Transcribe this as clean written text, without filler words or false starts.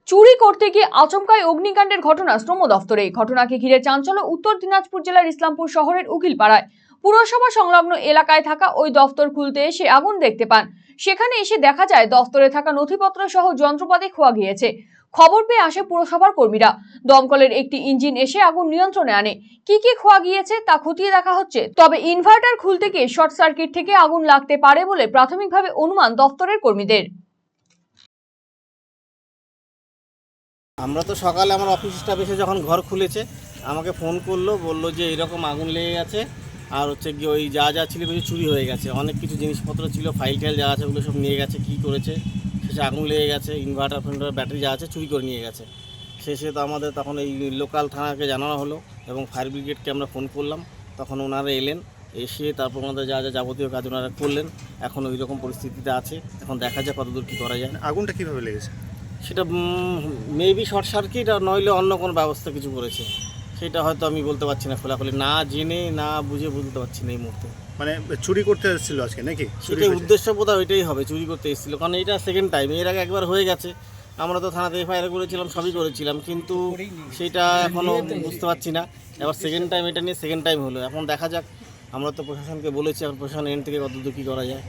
চুরি করতে গিয়ে আচমকায় অগ্নিকাণ্ডের ঘটনা শ্রম দফতরে। ঘটনাকে ঘিরে চাঞ্চল্য উত্তর দিনাজপুর জেলার ইসলামপুর শহরের উকিলপাড়ায়। পুরসভা সংলগ্ন এলাকায় থাকা ওই দফতর খুলতে এসে আগুন দেখতে পান। সেখানে এসে দেখা যায় দফতরে থাকা নথিপত্র সহ যন্ত্রপাতি খোয়া গিয়েছে। খবর পেয়ে আসে পুরসভার কর্মীরা। দমকলের একটি ইঞ্জিন এসে আগুন নিয়ন্ত্রণে আনে। কি খোয়া গিয়েছে তা খতিয়ে দেখা হচ্ছে। তবে ইনভার্টার খুলতে গিয়ে শর্ট সার্কিট থেকে আগুন লাগতে পারে বলে প্রাথমিকভাবে অনুমান দফতরের কর্মীদের। আমরা তো সকালে আমার অফিস স্টাফ এসে যখন ঘর খুলেছে আমাকে ফোন করলো, বললো যে এরকম আগুন লেগে গেছে, আর হচ্ছে কি ওই যা যা ছিল কিছু চুরি হয়ে গেছে, অনেক কিছু জিনিসপত্র ছিল, ফাইল টাইল যা আছে ওগুলো সব নিয়ে গেছে। কী করেছে শেষে আগুন লেগে গেছে, ইনভার্টার ফিনভার্টার ব্যাটারি যা আছে চুরি করে নিয়ে গেছে। শেষে তো আমাদের তখন এই লোকাল থানাকে জানানো হলো এবং ফায়ার ব্রিগেডকে আমরা ফোন করলাম। তখন ওনারা এলেন, এসে তারপর ওনাদের যা যা যাবতীয় কাজ ওনারা করলেন। এখন ওই রকম পরিস্থিতিতে আছে, এখন দেখা যায় কতদূর কী করা যায়। আগুনটা কীভাবে লেগেছে? সেটা মেবি শর্ট সার্কিট, আর নইলে অন্য কোনো ব্যবস্থা কিছু করেছে, সেটা হয়তো আমি বলতে পারছি না। খোলাখুলি না জেনে না বুঝে বলতে পারছি না এই মুহূর্তে। মানে চুরি করতে এসেছিল আজকে নাকি? সেটাই উদ্দেশ্য, বোধহয় ওইটাই হবে, চুরি করতে এসেছিলো। কারণ এটা সেকেন্ড টাইম, এর আগে একবার হয়ে গেছে, আমরা তো থানাতে এফআইআর করেছিলাম, সবই করেছিলাম, কিন্তু সেটা এখনও বুঝতে পারছি না। এবার সেকেন্ড টাইম, এটা নিয়ে সেকেন্ড টাইম হলো। এখন দেখা যাক, আমরা তো প্রশাসনকে বলেছি, এখন প্রশাসন এন্ড থেকে কতদূর কী করা যায়।